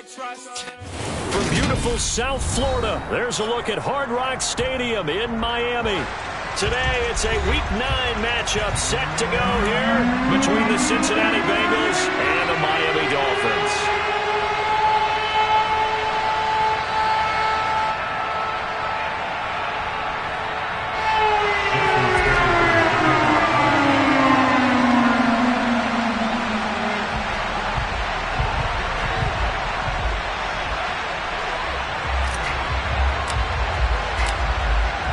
From beautiful South Florida, there's a look at Hard Rock Stadium in Miami. Today, it's a Week 9 matchup set to go here between the Cincinnati Bengals and the Miami Dolphins.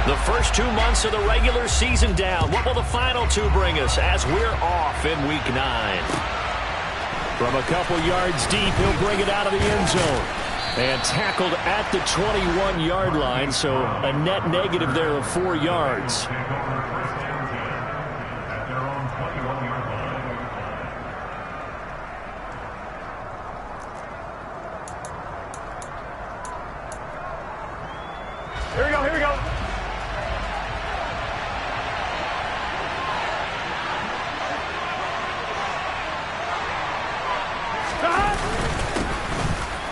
The first 2 months of the regular season down. What will the final 2 bring us as we're off in Week 9? From a couple yards deep, he'll bring it out of the end zone. And tackled at the 21-yard line, so a net negative there of 4 yards. Here we go.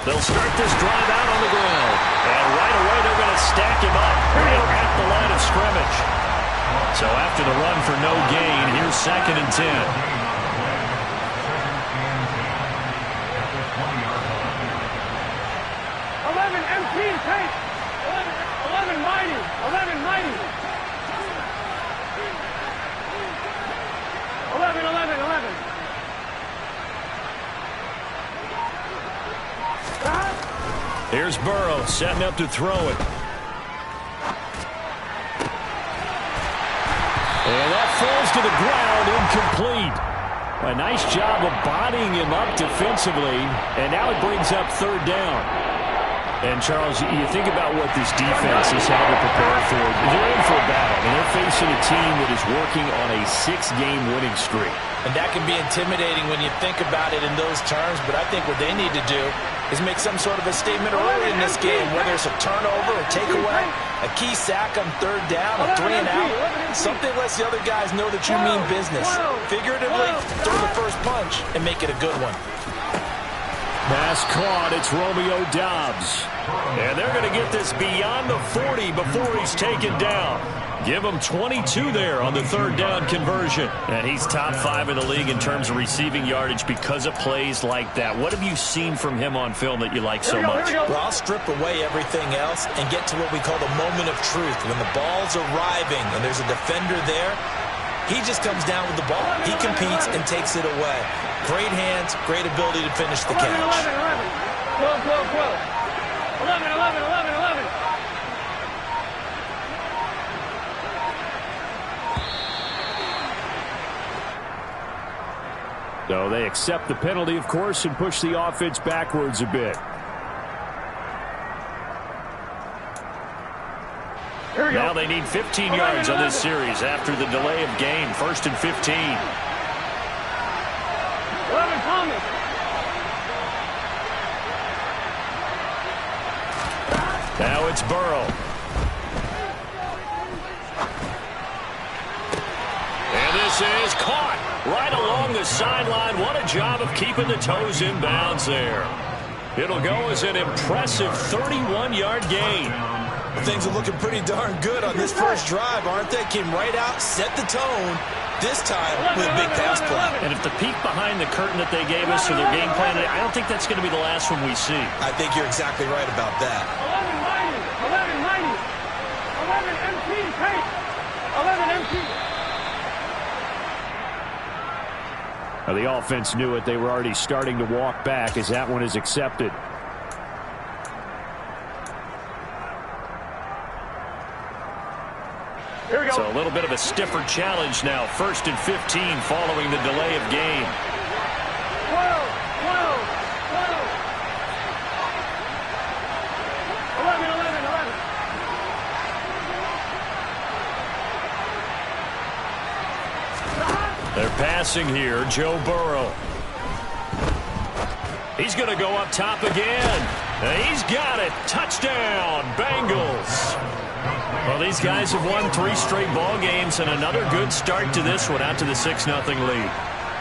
They'll start this drive out on the ground. And right away, they're going to stack him up right at the line of scrimmage. So after the run for no gain, here's 2nd and 10. 11 MP take. 11 mighty. 11 mighty. 11. Here's Burrow setting up to throw it. And that falls to the ground, incomplete. A nice job of bodying him up defensively, and now it brings up 3rd down. And, Charles, you think about what this defense has had to prepare for. They're in for a battle, and they're facing a team that is working on a 6-game winning streak. And that can be intimidating when you think about it in those terms, but I think what they need to do is make some sort of a statement early in this game, whether it's a turnover, a takeaway, a key sack on 3rd down, a 3 and out. Something lets the other guys know that you mean business. Figuratively, throw the first punch and make it a good one. Pass caught. It's Romeo Doubs. And they're going to get this beyond the 40 before he's taken down. Give him 22 there on the 3rd down conversion. And he's top 5 in the league in terms of receiving yardage because of plays like that. What have you seen from him on film that you like so much? Well, I'll strip away everything else and get to what we call the moment of truth. When the ball's arriving and there's a defender there, he just comes down with the ball. He competes and takes it away. Great hands, great ability to finish the catch. 11. So they accept the penalty, of course, and push the offense backwards a bit. Now they need 15 yards on this series after the delay of game. 1st and 15. 11 Thomas. Now it's Burrow. And this is caught right along the sideline. What a job of keeping the toes in bounds there. It'll go as an impressive 31-yard gain. Things are looking pretty darn good on this first drive, aren't they? Came right out, set the tone, this time with a big pass play. And if the peek behind the curtain that they gave us for their game plan, I don't think that's going to be the last one we see. I think you're exactly right about that. 11 mighty. 11 MP take. 11 MP. Now the offense knew it. They were already starting to walk back as that one is accepted. So a little bit of a stiffer challenge now. 1st and 15 following the delay of game. 12. 11. They're passing here. Joe Burrow. He's going to go up top again. He's got it. Touchdown, Bengals. Well, these guys have won 3 straight ball games and another good start to this one out to the 6-0 lead.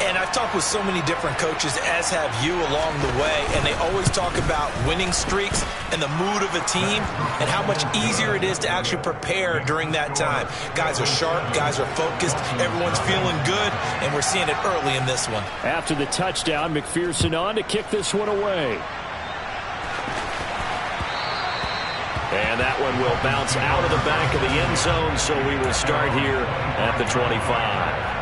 And I've talked with so many different coaches, as have you, along the way, and they always talk about winning streaks and the mood of a team and how much easier it is to actually prepare during that time. Guys are sharp, guys are focused, everyone's feeling good, and we're seeing it early in this one. After the touchdown, McPherson on to kick this one away. And that one will bounce out of the back of the end zone, so we will start here at the 25.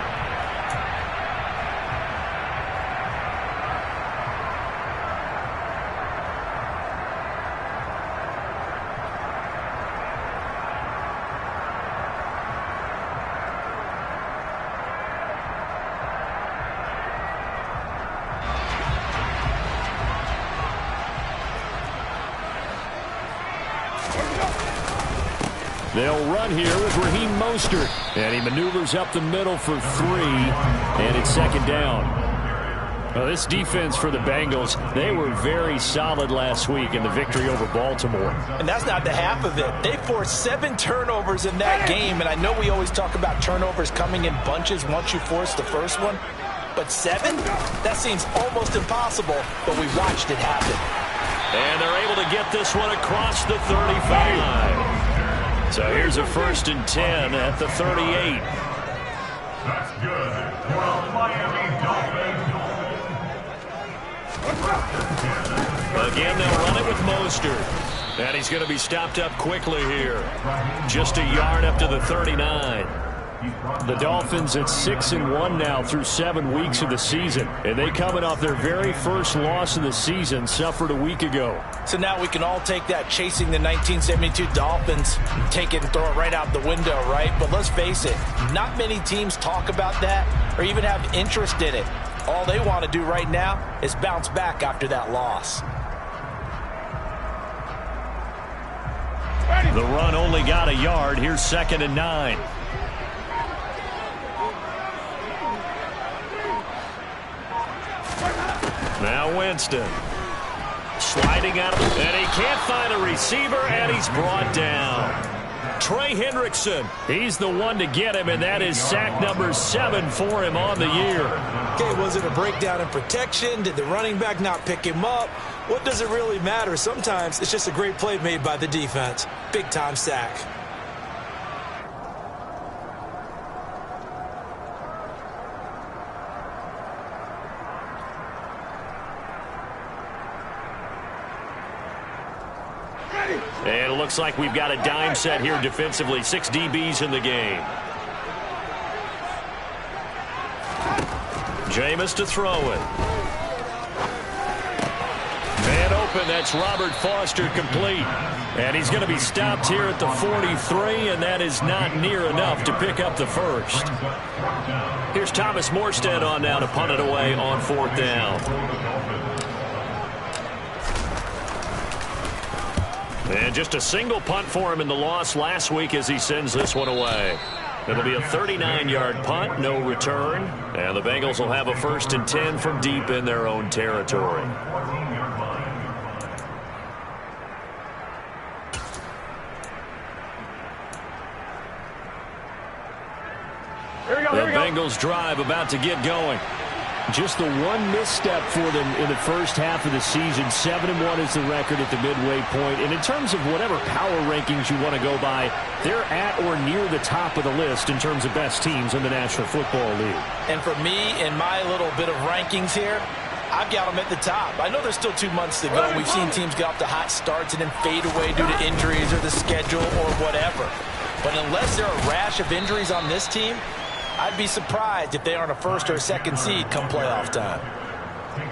They'll run here with Raheem Mostert. And he maneuvers up the middle for 3. And it's second down. Well, this defense for the Bengals, they were very solid last week in the victory over Baltimore. And that's not the half of it. They forced 7 turnovers in that game. And I know we always talk about turnovers coming in bunches once you force the first one. But 7? That seems almost impossible. But we watched it happen. And they're able to get this one across the 35. So here's a 1st and 10 at the 38. That's good. Miami Dolphins. Again, they'll run it with Mostert. And he's going to be stopped up quickly here. Just a yard up to the 39. The Dolphins at 6-1 now through 7 weeks of the season. And they coming off their very first loss of the season, suffered a week ago. So now we can all take that chasing the 1972 Dolphins, take it and throw it right out the window, right? But let's face it, not many teams talk about that or even have interest in it. All they want to do right now is bounce back after that loss. The run only got a yard. Here's 2nd and 9. Now Winston. Sliding out, and he can't find a receiver, and he's brought down. Trey Hendrickson, he's the one to get him, and that is sack number 7 for him on the year. Okay, was it a breakdown in protection? Did the running back not pick him up? What does it really matter? Sometimes it's just a great play made by the defense. Big-time sack. And it looks like we've got a dime set here defensively. 6 DBs in the game. Jameis to throw it. Man open, that's Robert Foster, complete. And he's going to be stopped here at the 43, and that is not near enough to pick up the first. Here's Thomas Morstead on now to punt it away on 4th down. And just a single punt for him in the loss last week as he sends this one away. It'll be a 39-yard punt, no return. And the Bengals will have a 1st and 10 from deep in their own territory. The Bengals drive about to get going. Just the one misstep for them in the first half of the season. 7-1 is the record at the midway point. And in terms of whatever power rankings you want to go by, they're at or near the top of the list in terms of best teams in the National Football League. And for me, in my little bit of rankings here, I've got them at the top. I know there's still 2 months to go. We've seen teams get off to hot starts and then fade away due to injuries or the schedule or whatever. But unless there are a rash of injuries on this team, I'd be surprised if they aren't a 1st or a 2nd seed come playoff time.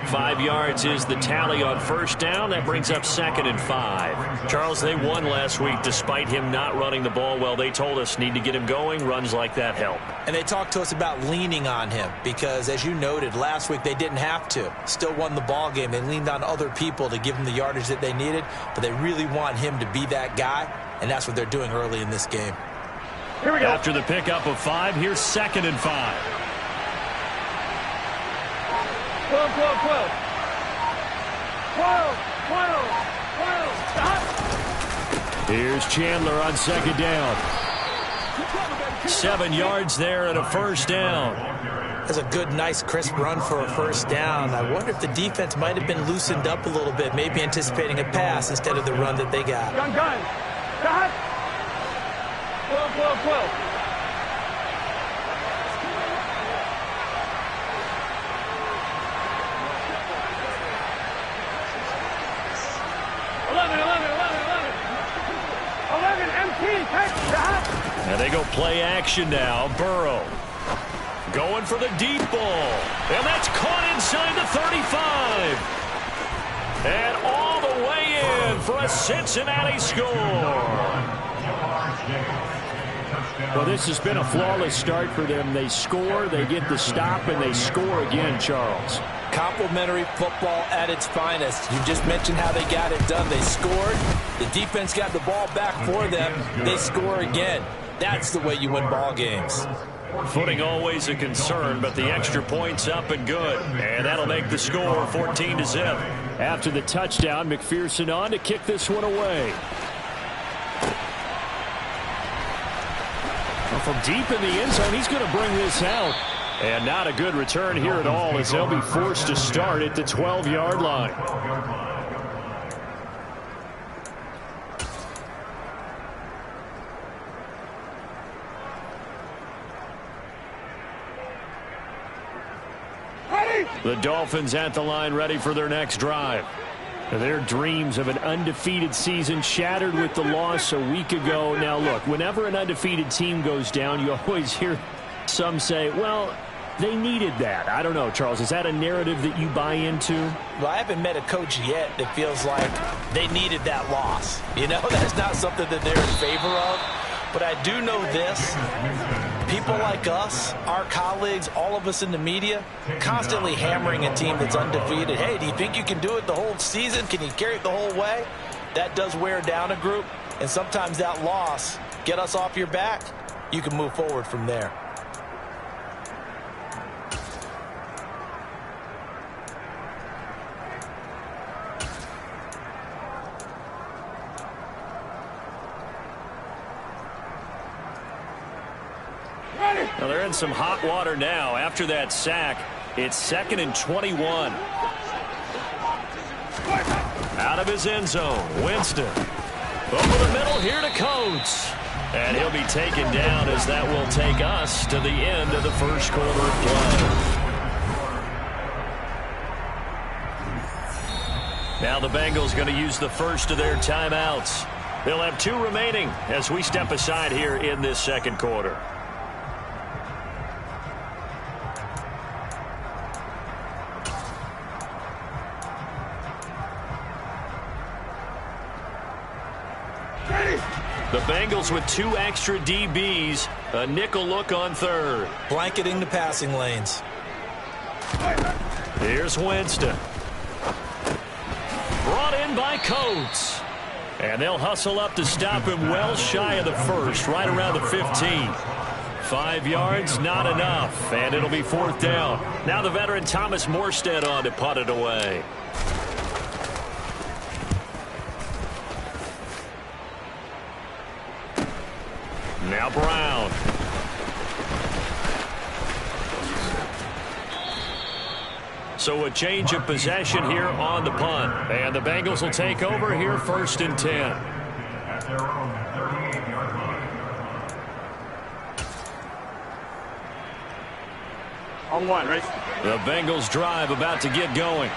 5 yards is the tally on 1st down. That brings up 2nd and 5. Charles, they won last week despite him not running the ball well. They told us need to get him going. Runs like that help. And they talked to us about leaning on him because, as you noted, last week they didn't have to. Still won the ball game. They leaned on other people to give them the yardage that they needed, but they really want him to be that guy, and that's what they're doing early in this game. Here we go. After the pickup of 5, here's 2nd and 5. 12, 12, 12. 12, 12, 12. Stop. Here's Chandler on 2nd down. 7 yards there and a 1st down. That's a good, nice, crisp run for a first down. I wonder if the defense might have been loosened up a little bit, maybe anticipating a pass instead of the run that they got. Gun. Got. 12. 11 MT, take that. And they go play action now. Burrow going for the deep ball. And that's caught inside the 35. And all the way in for a Cincinnati score. Well, this has been a flawless start for them. They score, they get the stop, and they score again, Charles. Complimentary football at its finest. You just mentioned how they got it done. They scored. The defense got the ball back for them. They score again. That's the way you win ball games. Footing always a concern, but the extra point's up and good. And that'll make the score 14-0. After the touchdown, McPherson on to kick this one away. Well, from deep in the end zone, he's going to bring this out. And not a good return here at all, as they'll be forced to start at the 12-yard line. The Dolphins at the line, ready for their next drive. Their dreams of an undefeated season shattered with the loss a week ago. Now, look, whenever an undefeated team goes down, you always hear some say, well, they needed that. I don't know, Charles. Is that a narrative that you buy into? Well, I haven't met a coach yet that feels like they needed that loss. You know, that's not something that they're in favor of. But I do know this. People like us, our colleagues, all of us in the media, constantly hammering a team that's undefeated. Hey, do you think you can do it the whole season? Can you carry it the whole way? That does wear down a group. And sometimes that loss, get us off your back, you can move forward from there. Well, they're in some hot water now. After that sack, it's 2nd and 21. Out of his end zone, Winston. Over the middle here to Coates. And he'll be taken down as that will take us to the end of the first quarter of play. Now the Bengals going to use the first of their timeouts. They'll have 2 remaining as we step aside here in this second quarter. The Bengals with 2 extra DBs, a nickel look on third. Blanketing the passing lanes. Here's Winston. Brought in by Coates. And they'll hustle up to stop him well shy of the first, right around the 15. 5 yards, not enough, and it'll be 4th down. Now the veteran Thomas Morstead on to punt it away. Now Brown. So a change of possession here on the punt. And the Bengals will take over here 1st and 10. At their own 38-yard line. On one, right? The Bengals drive about to get going.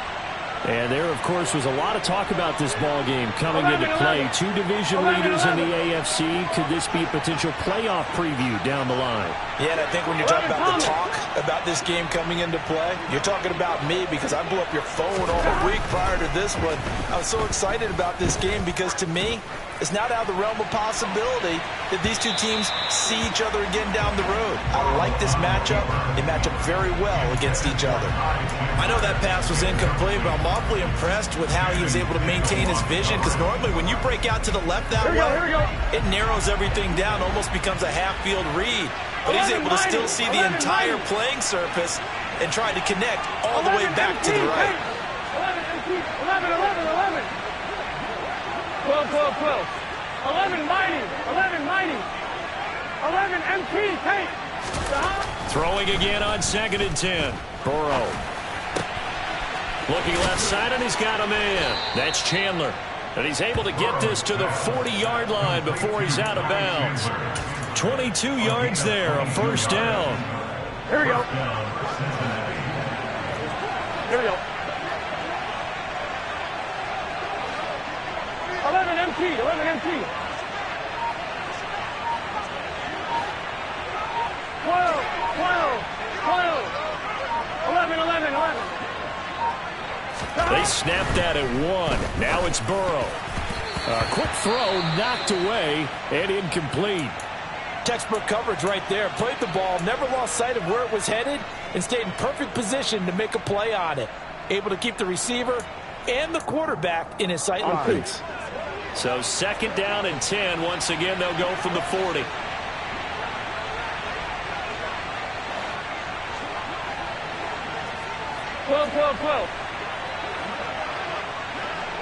And there, of course, was a lot of talk about this ball game coming into play. 2 division leaders in the AFC. Could this be a potential playoff preview down the line? Yeah, and I think when you're talking about the talk about this game coming into play, you're talking about me because I blew up your phone all the week prior to this one. I was so excited about this game because, to me, it's not out of the realm of possibility that these 2 teams see each other again down the road. I like this matchup. They match up very well against each other. I know that pass was incomplete, but I'm awfully impressed with how he was able to maintain his vision, because normally when you break out to the left that way, it narrows everything down, almost becomes a half-field read. But he's able to still see the entire playing surface and try to connect all the way back to the right. 12. 11 mighty. 11 MT, take. Throwing again on 2nd and 10. Burrow. Looking left side, and he's got a man. That's Chandler. And he's able to get this to the 40-yard line before he's out of bounds. 22 yards there, a first down. Here we go. Here we go. 11 empty, 11 empty. 12, 12, 12. 11, 11, 11. They snapped that at 1. Now it's Burrow. A quick throw knocked away and incomplete. Textbook coverage right there. Played the ball, never lost sight of where it was headed, and stayed in perfect position to make a play on it. Able to keep the receiver and the quarterback in his sight lines. So 2nd down and 10. Once again, they'll go from the 40. Twelve, 12, 12.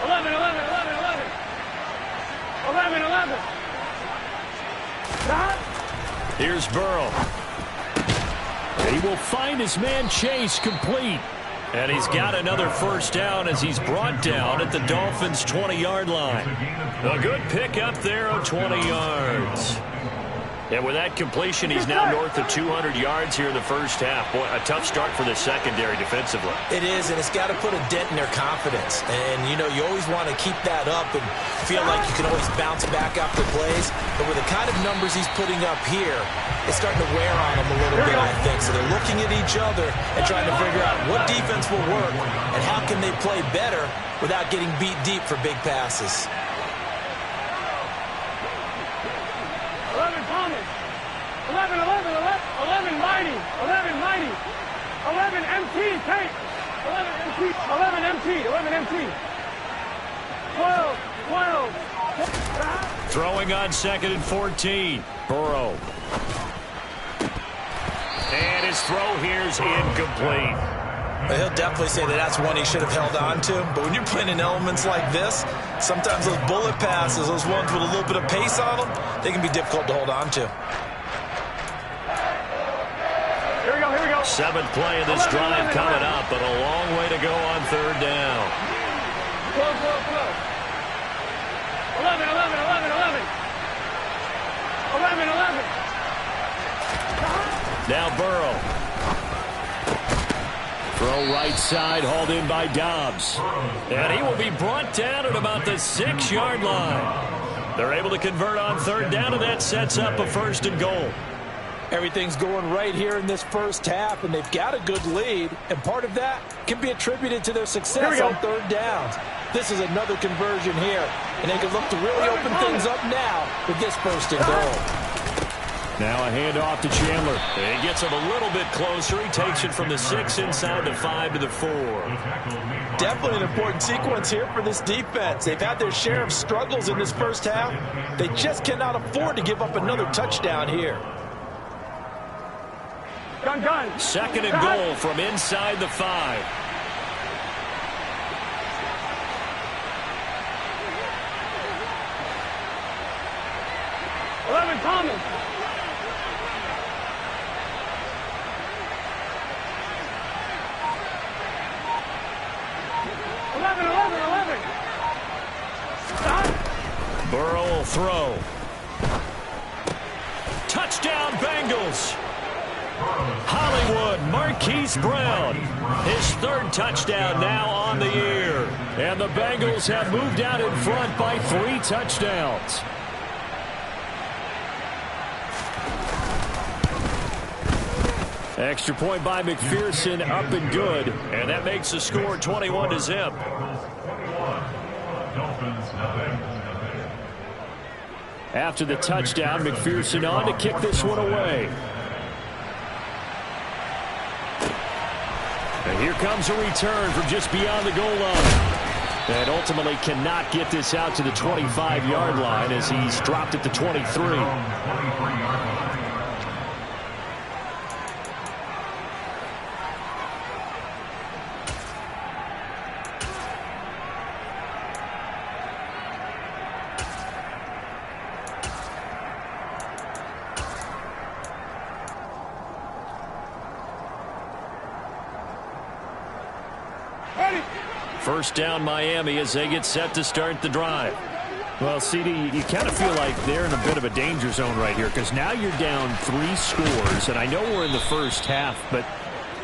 11, 11, 11, 11. 11, 11. Stop. Here's Burrow. He will find his man Chase complete. And he's got another first down as he's brought down at the Dolphins' 20-yard line. A good pick up there of 20 yards. And with that completion, he's now north of 200 yards here in the first half. Boy, a tough start for the secondary defensively. It is, and it's got to put a dent in their confidence. And, you know, you always want to keep that up and feel like you can always bounce back after plays. But with the kind of numbers he's putting up here, it's starting to wear on them a little bit, I think. So they're looking at each other and trying to figure out what defense will work and how can they play better without getting beat deep for big passes. 11, 11, 11, mighty, 11, mighty, 11 MT, take, 11 MT, 11 MT, 11 MT, 12, 12. Throwing on 2nd and 14. Burrow. And his throw here's incomplete. He'll definitely say that that's one he should have held on to. But when you're playing in elements like this, sometimes those bullet passes, those ones with a little bit of pace on them, they can be difficult to hold on to. 7th play of this drive coming up, but a long way to go on 3rd down. 12, 12, 12. 11, 11, 11, 11. 11, 11. Now Burrow. Throw right side, hauled in by Dobbs. And he will be brought down at about the 6-yard line. They're able to convert on 3rd down, and that sets up a 1st and goal. Everything's going right here in this first half, and they've got a good lead, and part of that can be attributed to their success on 3rd downs. This is another conversion here, and they can look to really open things up now with this 1st and goal. Now a handoff to Chandler. He gets him a little bit closer. He takes it from the 6 inside the 5 to the 4. Definitely an important sequence here for this defense. They've had their share of struggles in this first half. They just cannot afford to give up another touchdown here. Gun. 2nd and goal from inside the 5. Thomas. 11. Stop. Burrow will throw. Touchdown, Bengals. Hollywood Marquise Brown, his 3rd touchdown now on the year. And the Bengals have moved out in front by 3 touchdowns. Extra point by McPherson, up and good. And that makes the score 21-0. After the touchdown, McPherson on to kick this one away. And here comes a return from just beyond the goal line. And ultimately cannot get this out to the 25-yard line as he's dropped at the 23. First down Miami as they get set to start the drive. Well, CD, you kind of feel like they're in a bit of a danger zone right here because now you're down 3 scores, and I know we're in the first half, but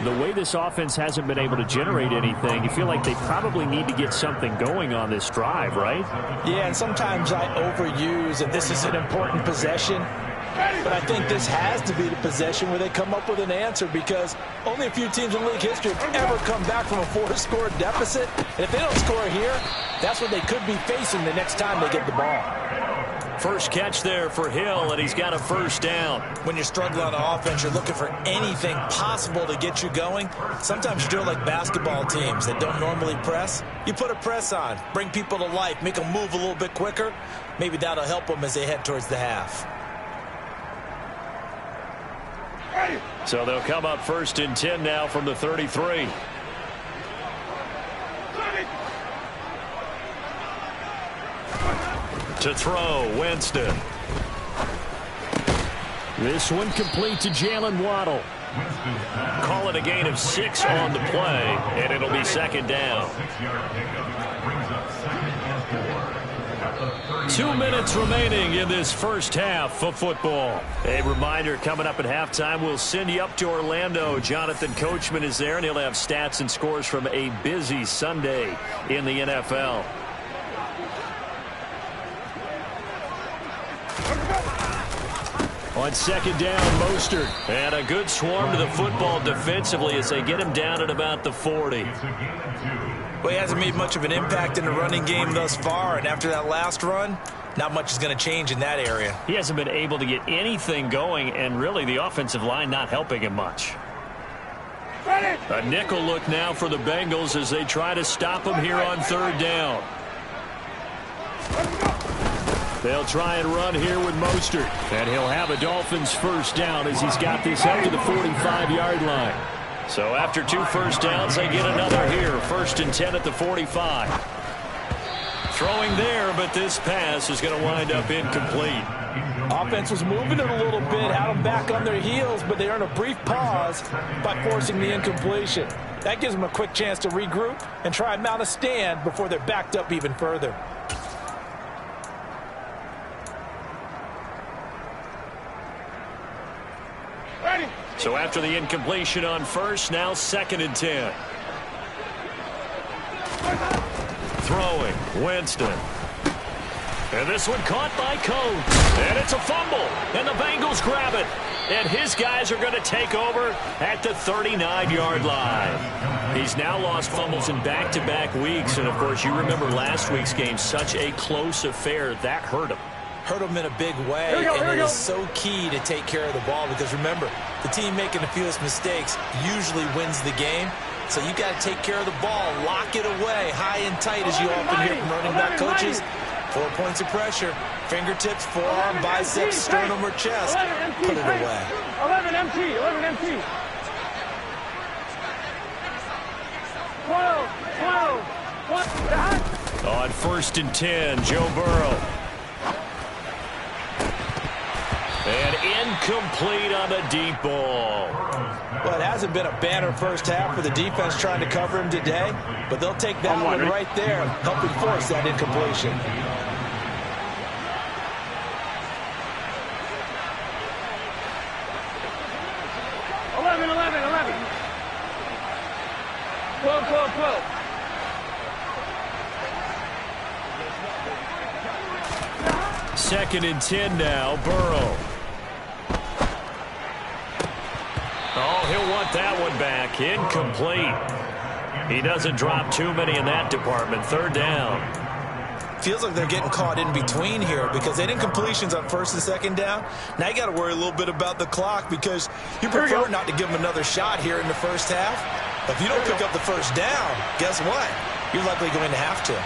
the way this offense hasn't been able to generate anything, you feel like they probably need to get something going on this drive, right? Yeah, and sometimes I overuse that this is an important possession. But I think this has to be the possession where they come up with an answer because only a few teams in league history have ever come back from a 4-score deficit. And if they don't score here, that's what they could be facing the next time they get the ball. First catch there for Hill, and he's got a first down. When you're struggling on offense, you're looking for anything possible to get you going. Sometimes you do it like basketball teams that don't normally press. You put a press on, bring people to life, make them move a little bit quicker. Maybe that'll help them as they head towards the half. So they'll come up 1st and 10 now from the 33. To throw, Winston. This one complete to Jalen Waddle. Call it a gain of 6 on the play, and it'll be 2nd down. 2 minutes remaining in this first half of football. A reminder, coming up at halftime, we'll send you up to Orlando. Jonathan Coachman is there, and he'll have stats and scores from a busy Sunday in the NFL. On 2nd down, Mostert. And a good swarm to the football defensively as they get him down at about the 40. Well, he hasn't made much of an impact in the running game thus far, and after that last run, not much is going to change in that area. He hasn't been able to get anything going, and really the offensive line not helping him much. A nickel look now for the Bengals as they try to stop him here on 3rd down. They'll try and run here with Mostert. And he'll have a Dolphins first down as he's got this up to the 45-yard line. So after 2 first downs, they get another here. 1st and 10 at the 45. Throwing there, but this pass is going to wind up incomplete. Offense was moving it a little bit, had them back on their heels, but they earned a brief pause by forcing the incompletion. That gives them a quick chance to regroup and try and mount a stand before they're backed up even further. So after the incompletion on 1st, now 2nd and 10. Throwing, Winston. And this one caught by Coates. And it's a fumble. And the Bengals grab it. And his guys are going to take over at the 39-yard line. He's now lost fumbles in back-to-back weeks. And, of course, you remember last week's game, such a close affair. That hurt him. Hurt him in a big way, and it is so key to take care of the ball because, remember, the team making the fewest mistakes usually wins the game. So you got to take care of the ball, lock it away, high and tight, as you often hear from running back coaches. 4 points of pressure, fingertips, forearm, biceps, sternum, or chest. Put it away. 11 MT, 11 MT. 12. On 1st and 10, Joe Burrow. And incomplete on the deep ball. Well, it hasn't been a banner first half for the defense trying to cover him today, but they'll take that one right there, helping force that incompletion. Second and 10 now, Burrow. Oh, he'll want that one back. Incomplete. He doesn't drop too many in that department. 3rd down. Feels like they're getting caught in between here because they did completions on 1st and 2nd down. Now you got to worry a little bit about the clock because you prefer not to give them another shot here in the first half. If you don't pick up the first down, guess what? You're likely going to have to.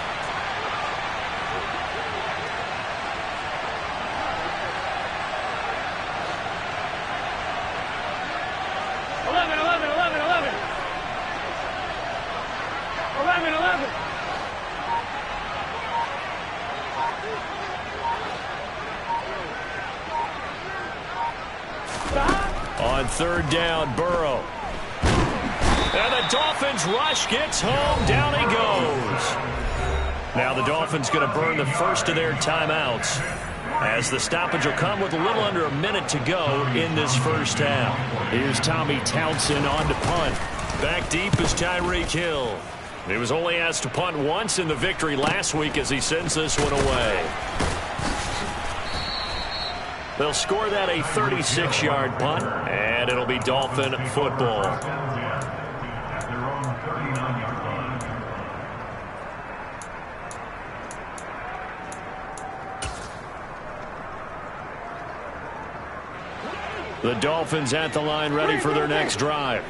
On 3rd down, Burrow. And the Dolphins rush gets home. Down he goes. Now the Dolphins going to burn the first of their timeouts, as the stoppage will come with a little under a minute to go in this first half. Here's Tommy Townsend on to punt. Back deep is Tyreek Hill. He was only asked to punt once in the victory last week as he sends this one away. They'll score that a 36-yard punt, and it'll be Dolphin football. The Dolphins at the line ready for their next drive.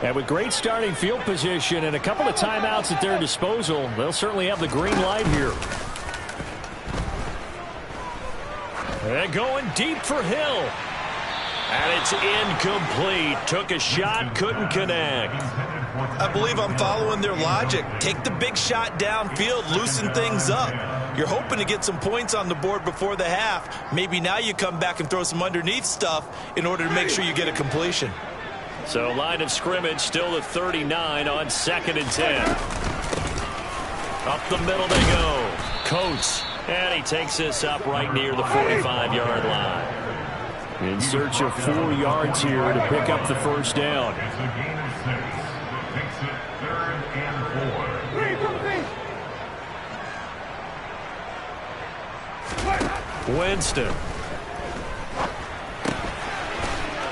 And with great starting field position and a couple of timeouts at their disposal, they'll certainly have the green light here. And going deep for Hill. And it's incomplete. Took a shot, couldn't connect. I believe I'm following their logic. Take the big shot downfield, loosen things up. You're hoping to get some points on the board before the half. Maybe now you come back and throw some underneath stuff in order to make sure you get a completion. So line of scrimmage still the 39 on 2nd and 10. Up the middle they go. Coates. And he takes this up right near the 45-yard line. In search of 4 yards here to pick up the first down. Winston.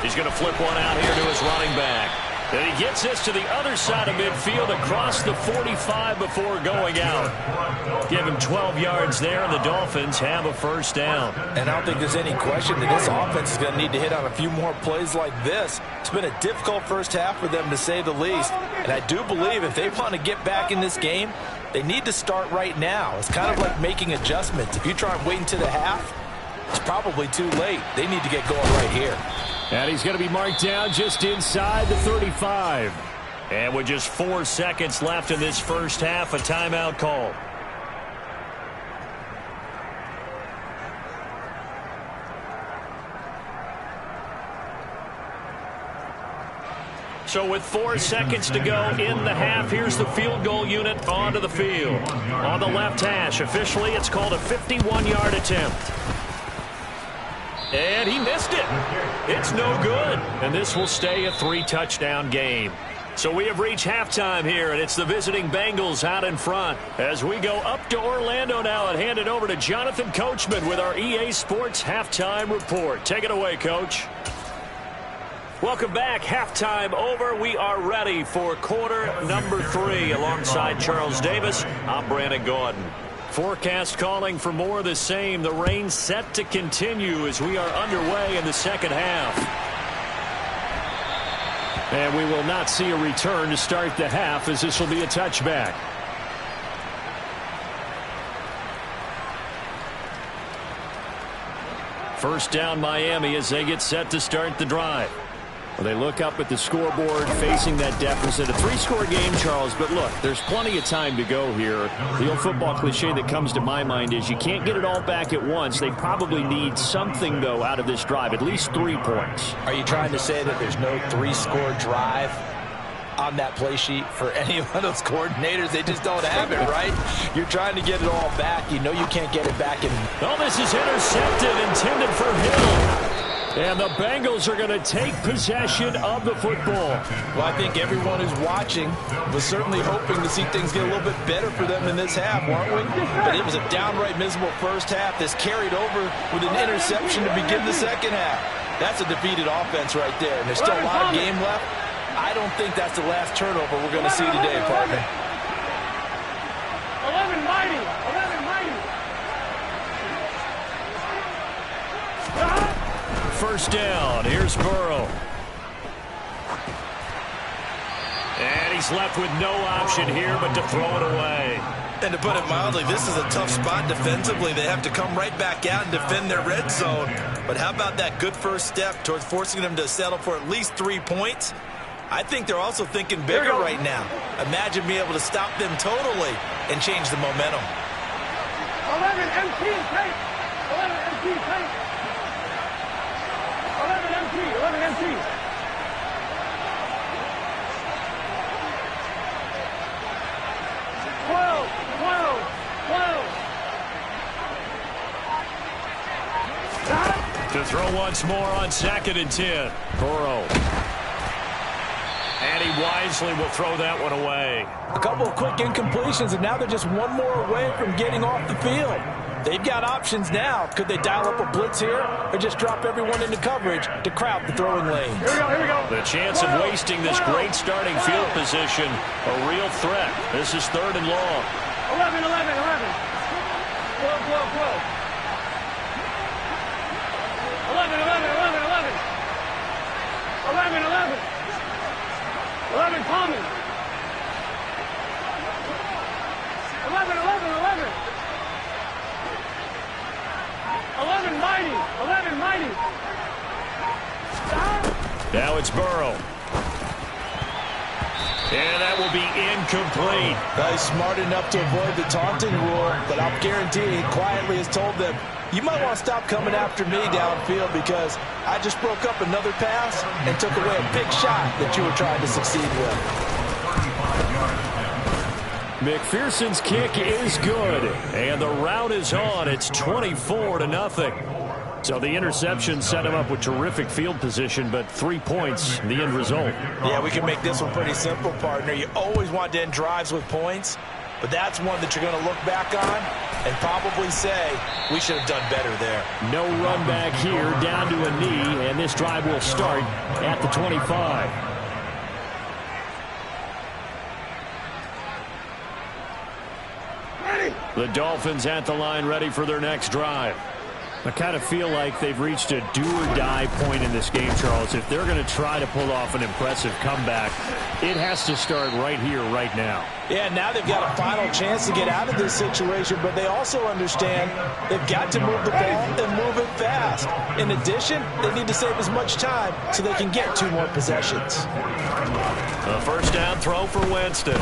He's going to flip one out here to his running back. And he gets this to the other side of midfield across the 45 before going out. Give him 12 yards there, and the Dolphins have a first down. And I don't think there's any question that this offense is going to need to hit on a few more plays like this. It's been a difficult first half for them, to say the least. And I do believe if they want to get back in this game, they need to start right now. It's kind of like making adjustments. If you try and wait until the half, it's probably too late. They need to get going right here. And he's going to be marked down just inside the 35. And with just 4 seconds left in this first half, a timeout call. So with 4 seconds to go in the half, here's the field goal unit onto the field. On the left hash, officially it's called a 51-yard attempt. And he missed it. It's no good. And this will stay a 3-touchdown game. So we have reached halftime here, and it's the visiting Bengals out in front. As we go up to Orlando now and hand it over to Jonathan Coachman with our EA Sports Halftime Report. Take it away, Coach. Welcome back. Halftime over. We are ready for quarter number 3. Alongside Charles Davis, I'm Brandon Gaudin. Forecast calling for more of the same. The rain set to continue as we are underway in the second half. And we will not see a return to start the half, as this will be a touchback. First down Miami as they get set to start the drive. Well, they look up at the scoreboard facing that deficit. A 3-score game, Charles, but look, there's plenty of time to go here. The old football cliche that comes to my mind is you can't get it all back at once. They probably need something, though, out of this drive, at least 3 points. Are you trying to say that there's no 3-score drive on that play sheet for any of those coordinators? They just don't have it, right? You're trying to get it all back. You know you can't get it back. Oh, this is intercepted, intended for Hill. And the Bengals are going to take possession of the football. Well, I think everyone who's watching was certainly hoping to see things get a little bit better for them in this half, weren't we? But it was a downright miserable first half that's carried over with an interception to begin the second half. That's a defeated offense right there, and there's still a lot of game left. I don't think that's the last turnover we're going to see today, partner. 11 mighty. 11 mighty. First down. Here's Burrow. And he's left with no option here but to throw it away. And to put it mildly, this is a tough spot defensively. They have to come right back out and defend their red zone. But how about that good first step towards forcing them to settle for at least 3 points? I think they're also thinking bigger right now. Imagine being able to stop them totally and change the momentum. 11 MT tape. 11 MT tape. 11 MT. 11 MT. 12. 12. To throw once more on 2nd and 10. Burrow. And he wisely will throw that one away. A couple of quick incompletions, and now they're just one more away from getting off the field. They've got options now. Could they dial up a blitz here or just drop everyone into coverage to crowd the throwing lane? Here we go. The chance of wasting this great starting field position, a real threat. This is 3rd and long. 11. 12. 11. 11 Thomas. 11. 11 Mighty. 11 Mighty. Now it's Burrow. And that will be incomplete. He's smart enough to avoid the taunting rule, but I'll guarantee he quietly has told them, you might want to stop coming after me downfield because I just broke up another pass and took away a big shot that you were trying to succeed with. McPherson's kick is good, and the route is on. It's 24-0. So the interception set him up with terrific field position, but 3 points, the end result. Yeah, we can make this one pretty simple, partner. You always want to end drives with points, but that's one that you're going to look back on and probably say, we should have done better there. No run back here, down to a knee, and this drive will start at the 25. The Dolphins at the line, ready for their next drive. I kind of feel like they've reached a do-or-die point in this game, Charles. If they're going to try to pull off an impressive comeback, it has to start right here, right now. Yeah, now they've got a final chance to get out of this situation, but they also understand they've got to move the ball and move it fast. In addition, they need to save as much time so they can get 2 more possessions. A first down throw for Winston.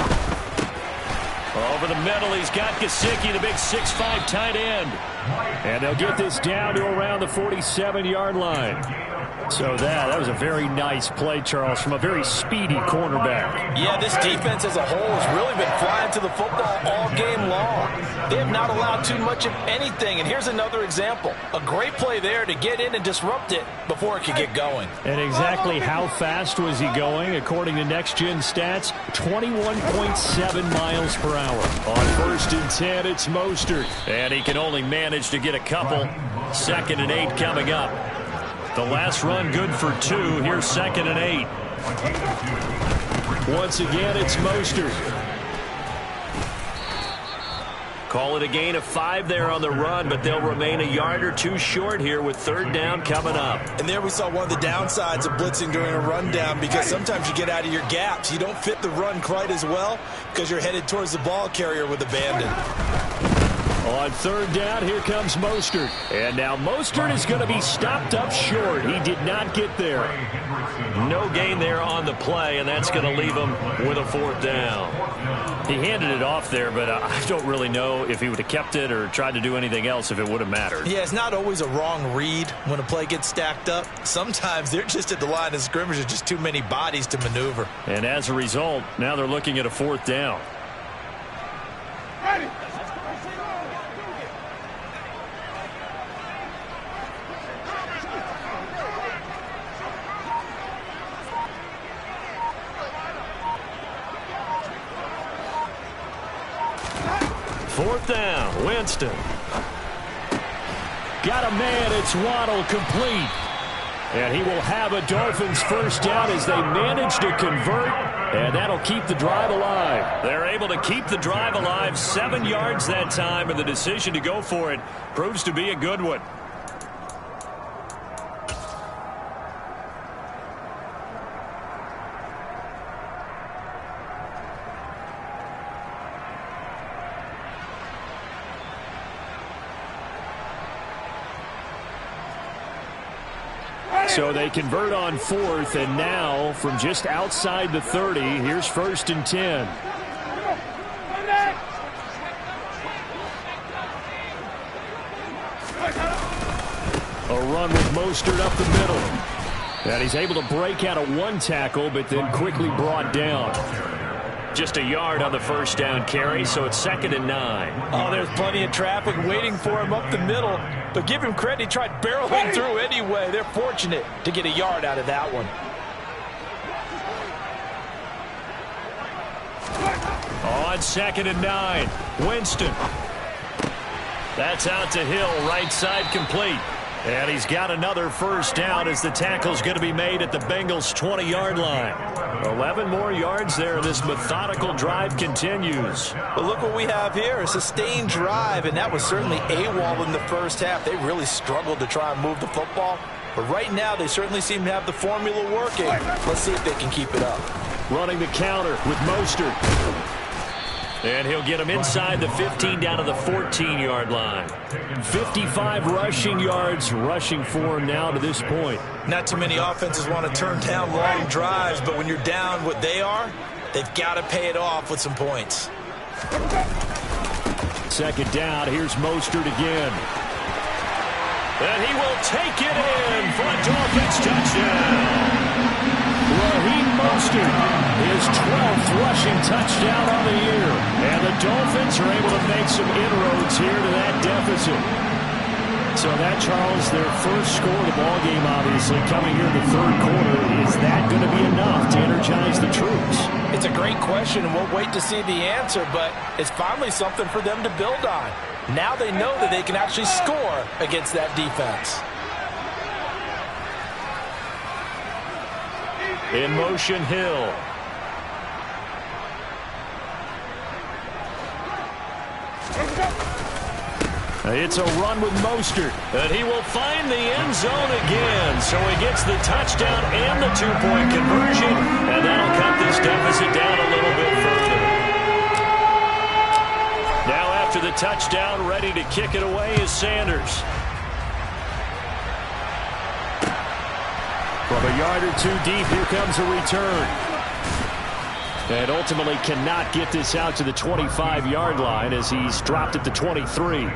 Over the middle, he's got Gesicki, the big 6'5" tight end. And they'll get this down to around the 47-yard line. So that was a very nice play, Charles, from a very speedy cornerback. Yeah, this defense as a whole has really been flying to the football all game long. They have not allowed too much of anything. And here's another example. A great play there to get in and disrupt it before it could get going. And exactly how fast was he going? According to Next Gen Stats, 21.7 miles per hour. On 1st and 10, it's Mostert. And he can only manage to get a couple. 2nd and 8 coming up. The last run good for 2. Here's 2nd and 8. Once again, it's Mostert. Call it a gain of 5 there on the run, but they'll remain a yard or 2 short here with 3rd down coming up. And there we saw one of the downsides of blitzing during a rundown, because sometimes you get out of your gaps. You don't fit the run quite as well because you're headed towards the ball carrier with abandon. On 3rd down, here comes Mostert. And now Mostert is going to be stopped up short. He did not get there. No gain there on the play, and that's going to leave him with a 4th down. He handed it off there, but I don't really know if he would have kept it or tried to do anything else if it would have mattered. Yeah, it's not always a wrong read when a play gets stacked up. Sometimes they're just at the line of scrimmage. There's just too many bodies to maneuver. And as a result, now they're looking at a 4th down. Ready. Fourth down, Winston. Got a man, it's Waddle, complete. And he will have a Dolphins first down as they manage to convert, and that'll keep the drive alive. They're able to keep the drive alive, 7 yards that time, and the decision to go for it proves to be a good one. So they convert on 4th, and now from just outside the 30, here's 1st and 10. A run with Mostert up the middle. And he's able to break out of 1 tackle, but then quickly brought down. just a yard on the first down carry, so it's 2nd and 9. Oh, there's plenty of traffic waiting for him up the middle. But give him credit, he tried barreling through anyway. They're fortunate to get a yard out of that one. On 2nd and 9, Winston. That's out to Hill, right side complete. And he's got another first down as the tackle's going to be made at the Bengals' 20-yard line. 11 more yards there. This methodical drive continues. But look what we have here, a sustained drive, and that was certainly AWOL in the first half. They really struggled to try and move the football. But right now, they certainly seem to have the formula working. Let's see if they can keep it up. Running the counter with Mostert. And he'll get him inside the 15 down to the 14-yard line. 55 rushing yards rushing for him now to this point. Not too many offenses want to turn down long drives, but when you're down what they are, they've got to pay it off with some points. 2nd down, here's Mostert again. And he will take it in for a Dolphins touchdown. Raheem Mostert, his 12th rushing touchdown on the year. And the Dolphins are able to make some inroads here to that deficit. So that, Charles, their first score of the ball game, obviously, coming here in the 3rd quarter. Is that going to be enough to energize the troops? It's a great question, and we'll wait to see the answer, but it's finally something for them to build on. Now they know that they can actually score against that defense. In motion, Hill. It's a run with Mostert, and he will find the end zone again. So he gets the touchdown and the 2-point conversion, and that'll cut this deficit down a little bit further. Now after the touchdown, ready to kick it away is Sanders. From a yard or two deep, here comes a return. And ultimately cannot get this out to the 25-yard line as he's dropped at the 23.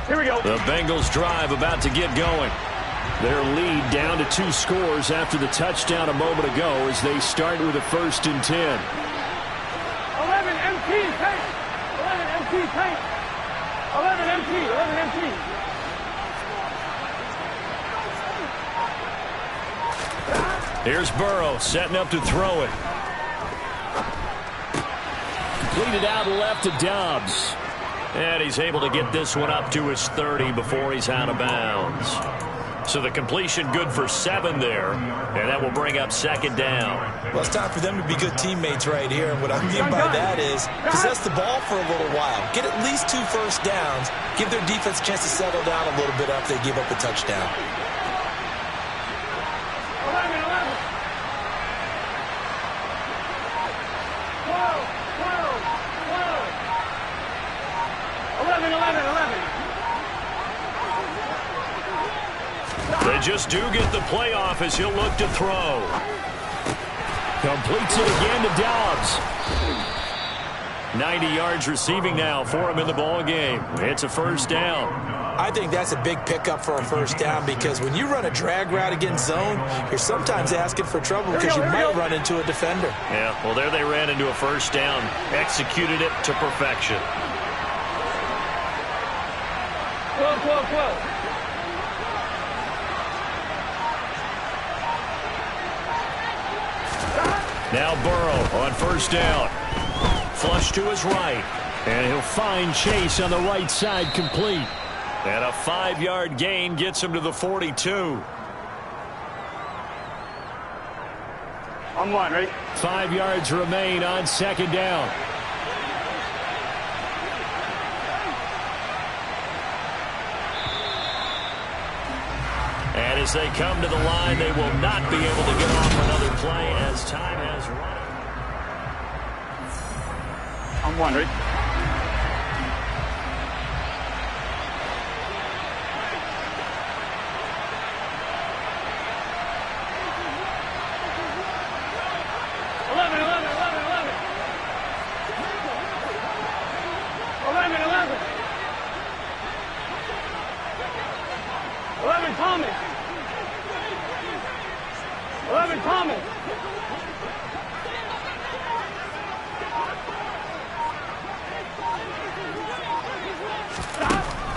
Here we go. The Bengals drive about to get going. Their lead down to 2 scores after the touchdown a moment ago as they start with a 1st and 10. 11 MT, tank. 11 MT, tank. 11 MT, 11 MT. Here's Burrow setting up to throw it. Completed out left to Dobbs. And he's able to get this one up to his 30 before he's out of bounds. So the completion good for 7 there, and that will bring up 2nd down. Well, it's time for them to be good teammates right here. And what I mean by that is possess the ball for a little while. Get at least 2 first downs. Give their defense a chance to settle down a little bit after they give up a touchdown. 11, 11. 12, 12, 12. 11, 11, 11. They just do get the playoff as he'll look to throw. Completes it again to Dobbs. 90 yards receiving now for him in the ball game. It's a first down. I think that's a big pickup for a first down because when you run a drag route against zone, you're sometimes asking for trouble because you might run into a defender. Yeah, well, there they ran into a first down. Executed it to perfection. 12, 12, 12. Now Burrow on first down. Flush to his right. And he'll find Chase on the right side complete. And a 5-yard gain gets him to the 42. On one, ready? 5 yards remain on 2nd down. And as they come to the line, they will not be able to get off another play as time has run. On one, ready?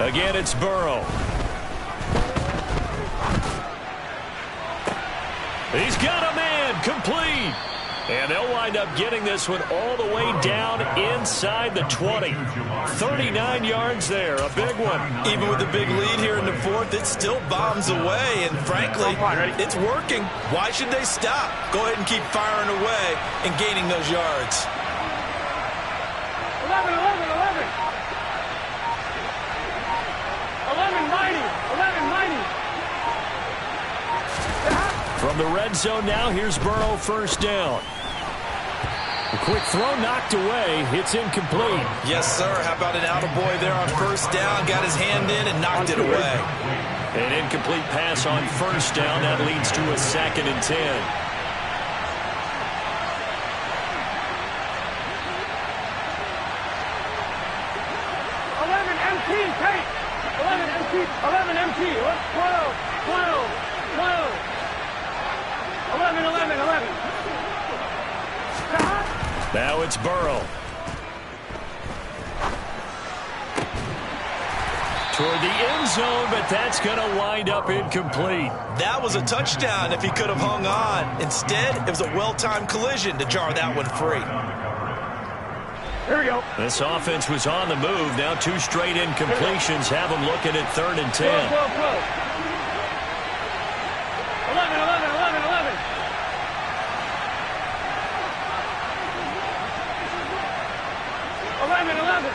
Again, it's Burrow. He's got a man, complete. And they'll wind up getting this one all the way down inside the 20. 39 yards there, a big one. Even with the big lead here in the fourth, it still bombs away. And frankly, it's working. Why should they stop? Go ahead and keep firing away and gaining those yards. 11, 11, 11. 11, mighty. 11, mighty. From the red zone now, here's Burrow, first down. A quick throw knocked away. It's incomplete. Yes, sir. How about an attaboy there on first down? Got his hand in and knocked it away. An incomplete pass on first down. That leads to a 2nd and 10. 11 MT, Tate. 11 MT, 11 MT. 12, 12, 12. 11, 11, 11. Now it's Burrow. Toward the end zone, but that's going to wind up incomplete. That was a touchdown if he could have hung on. Instead, it was a well-timed collision to jar that one free. Here we go. This offense was on the move. Now 2 straight incompletions have them looking at 3rd and 10. 12, 12, 12. 11, 11, 11, 11. 11, 11.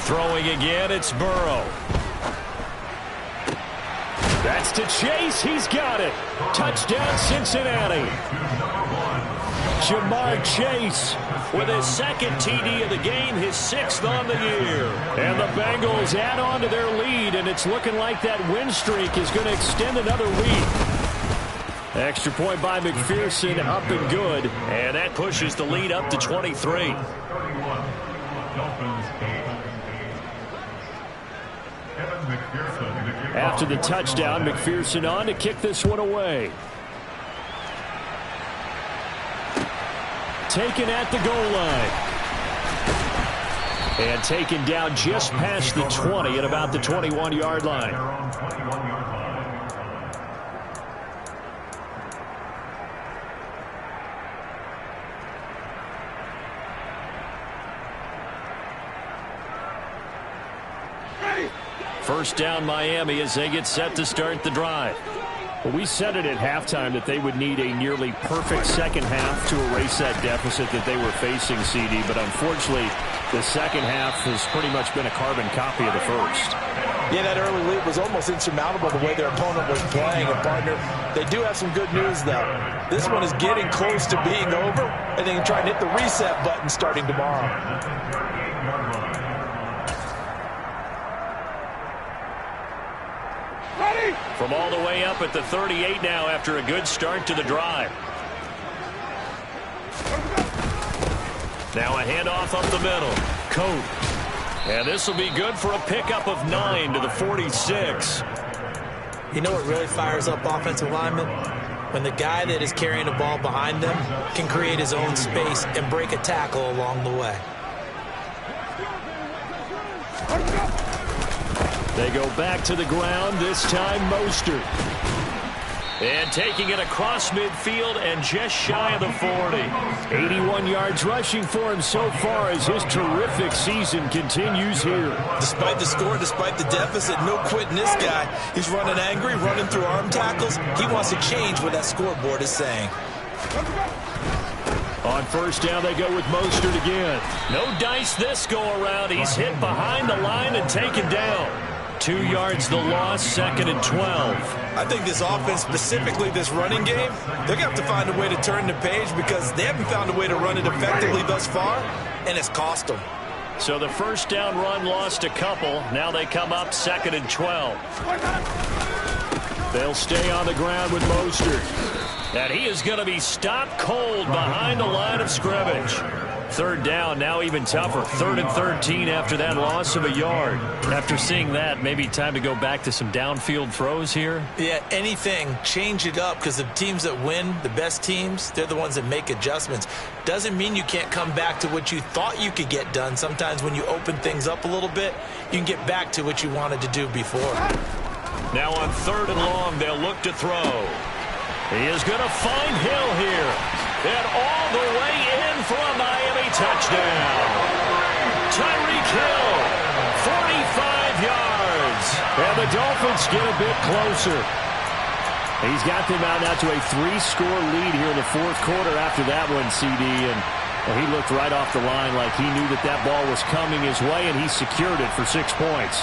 Throwing again, it's Burrow. That's to Chase. He's got it. Touchdown, Cincinnati. Jamar Chase with his 2nd TD of the game, his 6th on the year. And the Bengals add on to their lead, and it's looking like that win streak is going to extend another week. Extra point by McPherson, up and good. And that pushes the lead up to 23. After the touchdown, McPherson on to kick this one away. Taken at the goal line. And taken down just past the 20 at about the 21-yard line. First down, Miami, as they get set to start the drive. Well, we said it at halftime that they would need a nearly perfect second half to erase that deficit that they were facing, CD. But unfortunately, the second half has pretty much been a carbon copy of the first. Yeah, that early lead was almost insurmountable the way their opponent was playing. And, partner, they do have some good news, though. This one is getting close to being over, and they can try and hit the reset button starting tomorrow. From all the way up at the 38 now after a good start to the drive. Now a handoff up the middle. Coat. And this will be good for a pickup of 9 to the 46. You know what really fires up offensive linemen? When the guy that is carrying the ball behind them can create his own space and break a tackle along the way. They go back to the ground, this time Mostert. And taking it across midfield and just shy of the 40. 81 yards rushing for him so far as his terrific season continues here. Despite the score, despite the deficit, no quitting this guy. He's running angry, running through arm tackles. He wants to change what that scoreboard is saying. On first down, they go with Mostert again. No dice this go around. He's hit behind the line and taken down. 2 yards the loss, 2nd and 12. I think this offense, specifically this running game, they're going to have to find a way to turn the page because they haven't found a way to run it effectively thus far, and it's cost them. So the first down run lost a couple. Now they come up 2nd and 12. They'll stay on the ground with Mostert. And he is going to be stopped cold behind the line of scrimmage. Third down, now even tougher. 3rd and 13 after that loss of a yard. After seeing that, maybe time to go back to some downfield throws here. Yeah, anything, change it up, because the teams that win, the best teams, they're the ones that make adjustments. Doesn't mean you can't come back to what you thought you could get done. Sometimes when you open things up a little bit, you can get back to what you wanted to do before. Now on 3rd and long, they'll look to throw. He is going to find Hill here. And all the way in for a Miami touchdown. Tyreek Hill, 45 yards. And the Dolphins get a bit closer. He's got them out now to a 3-score lead here in the 4th quarter after that one, CD. And he looked right off the line like he knew that that ball was coming his way, and he secured it for 6 points.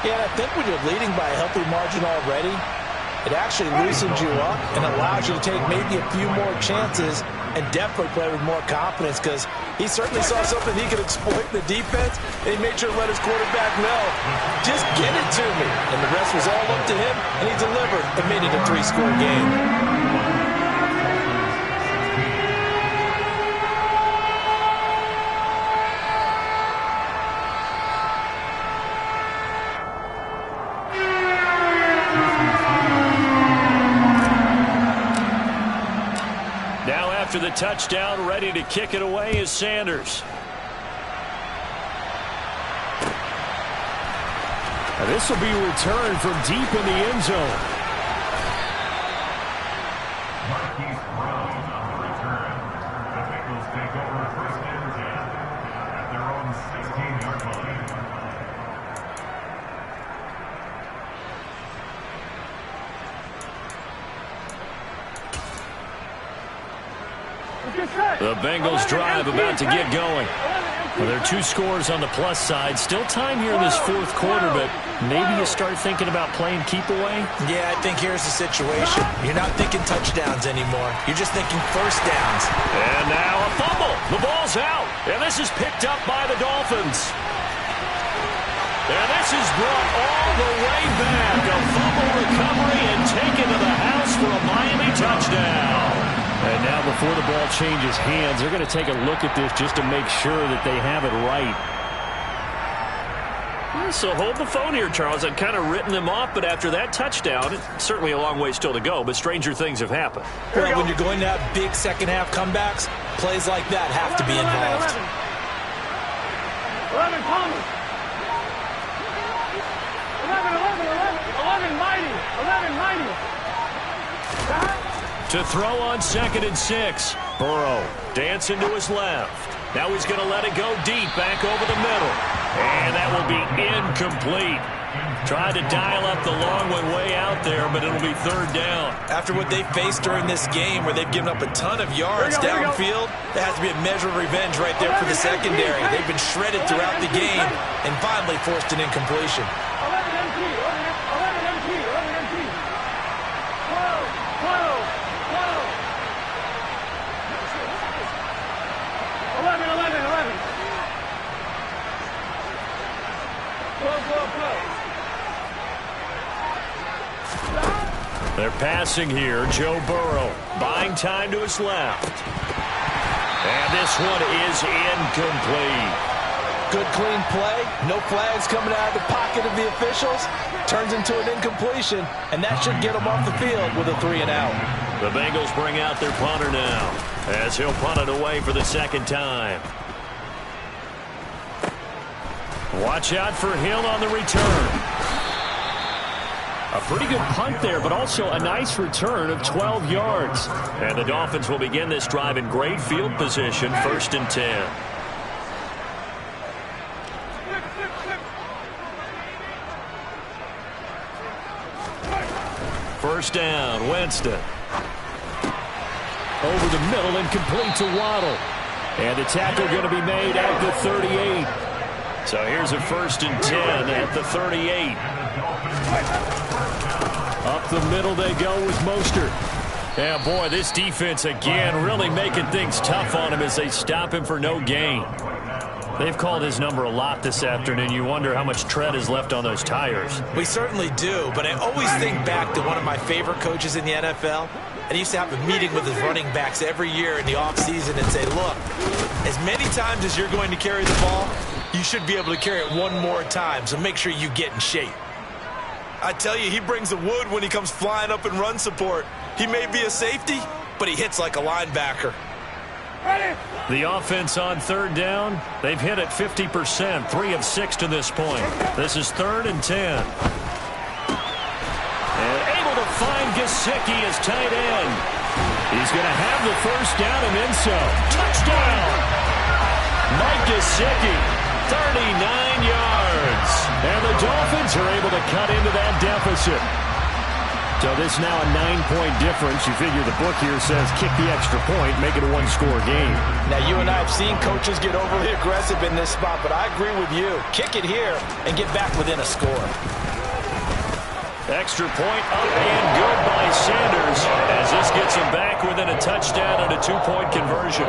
Yeah, I think when you're leading by a healthy margin already, it actually loosens you up and allows you to take maybe a few more chances and definitely play with more confidence, because he certainly saw something he could exploit in the defense, and he made sure to let his quarterback know, just get it to me. And the rest was all up to him, and he delivered and made it a 3-score game. After the touchdown, ready to kick it away is Sanders. Now this will be returned from deep in the end zone. Marquise Brown on the return. The Bengals take over 1st and 10 at their own 16-yard line. The Bengals drive about to get going. Well, there are 2 scores on the plus side. Still time here in this 4th quarter, but maybe you start thinking about playing keep away? Yeah, I think here's the situation. You're not thinking touchdowns anymore. You're just thinking 1st downs. And now a fumble. The ball's out. And this is picked up by the Dolphins. And this is brought all the way back. A fumble recovery and taken to the house for a Miami touchdown. And now before the ball changes hands, they're going to take a look at this just to make sure that they have it right. So hold the phone here, Charles. I've kind of written them off, but after that touchdown, it's certainly a long way still to go, but stranger things have happened. Well, when you're going to have big second-half comebacks, plays like that have to be involved. 11 Thomas. 11 Mighty. 11 Mighty. To throw on 2nd and 6. Burrow dancing to his left. Now he's going to let it go deep, back over the middle. And that will be incomplete. Tried to dial up the long one way out there, but it'll be 3rd down. After what they faced during this game, where they've given up a ton of yards downfield, there has to be a measure of revenge right there for the secondary. They've been shredded throughout the game and finally forced an incompletion. 11. They're passing here. Joe Burrow buying time to his left. And this one is incomplete. Good clean play. No flags coming out of the pocket of the officials. Turns into an incompletion, and that should get them off the field with a 3-and-out. The Bengals bring out their punter now, as he'll punt it away for the 2nd time. Watch out for Hill on the return. A pretty good punt there, but also a nice return of 12 yards. And the Dolphins will begin this drive in great field position, 1st and 10. First down, Winston. Over the middle and complete to Waddle. And the tackle going to be made at the 38. So here's a 1st and 10 at the 38. Up the middle they go with Mostert. Yeah, boy, this defense again really making things tough on him as they stop him for no gain. They've called his number a lot this afternoon. You wonder how much tread is left on those tires. We certainly do, but I always think back to one of my favorite coaches in the NFL. And he used to have a meeting with his running backs every year in the offseason and say, look, As many times as you're going to carry the ball, you should be able to carry it one more time, so make sure you get in shape. I tell you, he brings the wood when he comes flying up in run support. He may be a safety, but he hits like a linebacker. The offense on third down, they've hit it 50%, 3 of 6 to this point. This is 3rd and 10. And able to find Gesicki as tight end. He's going to have the first down and then some. Touchdown! Mike Gesicki, 39 yards. And the Dolphins are able to cut into that deficit. So this now a 9-point difference. You figure the book here says kick the extra point, make it a one-score game. Now, you and I have seen coaches get overly aggressive in this spot, but I agree with you. Kick it here and get back within a score. Extra point up and good by Sanders as this gets him back within a touchdown and a 2-point conversion.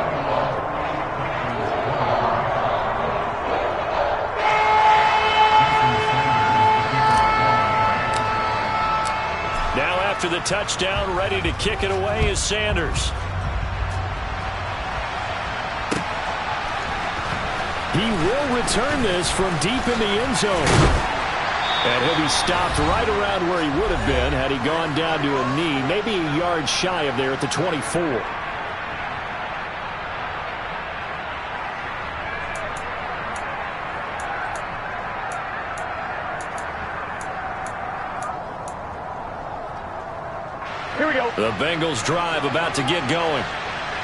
Now after the touchdown, ready to kick it away is Sanders. He will return this from deep in the end zone. And he'll be stopped right around where he would have been had he gone down to a knee, maybe a yard shy of there at the 24. Here we go. The Bengals drive about to get going.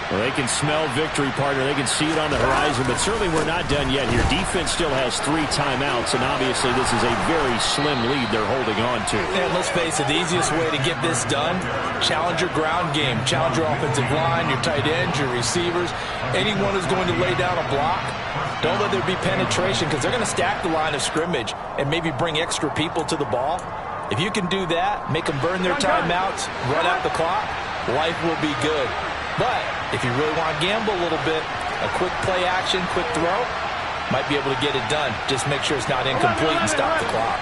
Well, they can smell victory, partner. They can see it on the horizon, but certainly we're not done yet here. Defense still has 3 timeouts, and obviously this is a very slim lead they're holding on to. And let's face it, the easiest way to get this done, challenge your ground game. Challenge your offensive line, your tight ends, your receivers. Anyone who's going to lay down a block, don't let there be penetration because they're going to stack the line of scrimmage and maybe bring extra people to the ball. If you can do that, make them burn their timeouts, run out the clock, life will be good. But if you really want to gamble a little bit, a quick play action, quick throw, might be able to get it done. Just make sure it's not incomplete and stop the clock.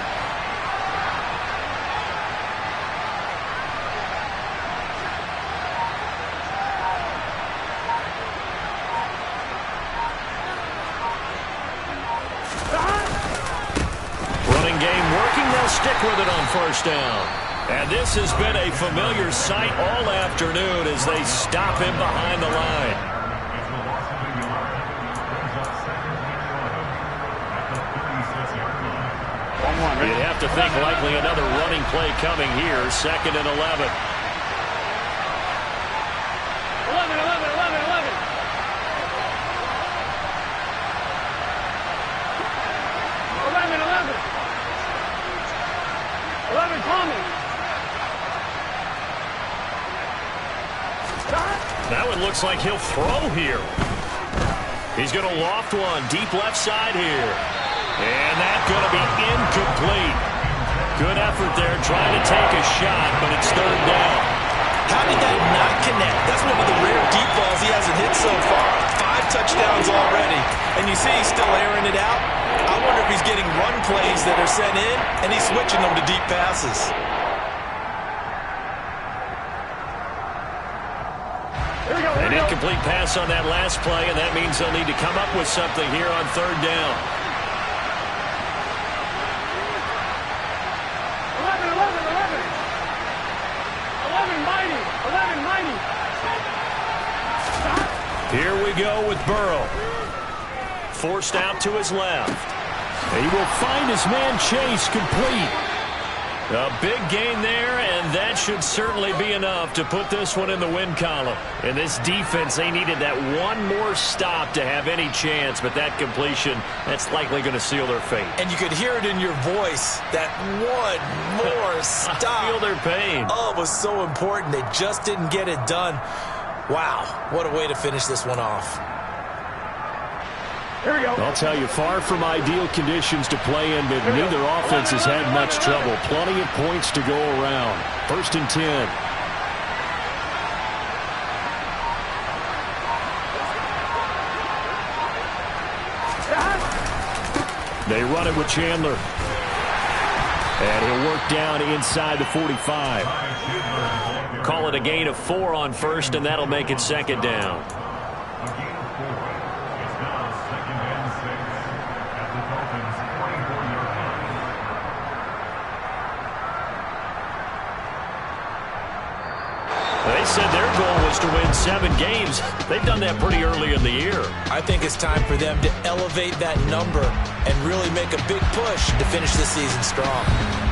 Running game working. They'll stick with it on first down. And this has been a familiar sight all afternoon as they stop him behind the line. You'd have to think likely another running play coming here. 2nd and 11. 11, 11, 11, 11. 11, Tommy. That one looks like he'll throw here. He's going to loft one deep left side here. And that's going to be incomplete. Good effort there trying to take a shot, but it's 3rd down. How did that not connect? That's one of the rare deep balls he hasn't hit so far. 5 touchdowns already. And you see he's still airing it out. I wonder if he's getting run plays that are sent in, and he's switching them to deep passes. An incomplete pass on that last play, and that means they'll need to come up with something here on 3rd down. 11, 11, 11. 11, mighty. 11, mighty. Here we go with Burrow. Forced out to his left. He will find his man Chase complete. A big gain there, and that should certainly be enough to put this one in the win column. In this defense, they needed that one more stop to have any chance, but that completion, that's likely going to seal their fate. And you could hear it in your voice, that one more stop. I feel their pain. Oh, it was so important. They just didn't get it done. Wow, what a way to finish this one off. Here we go. I'll tell you, far from ideal conditions to play in, but neither offense has had much trouble. Plenty of points to go around. 1st and 10. They run it with Chandler. And he'll work down inside the 45. Call it a gain of 4 on 1st, and that'll make it 2nd down. chance to win 7 games. They've done that pretty early in the year. I think it's time for them to elevate that number and really make a big push to finish the season strong.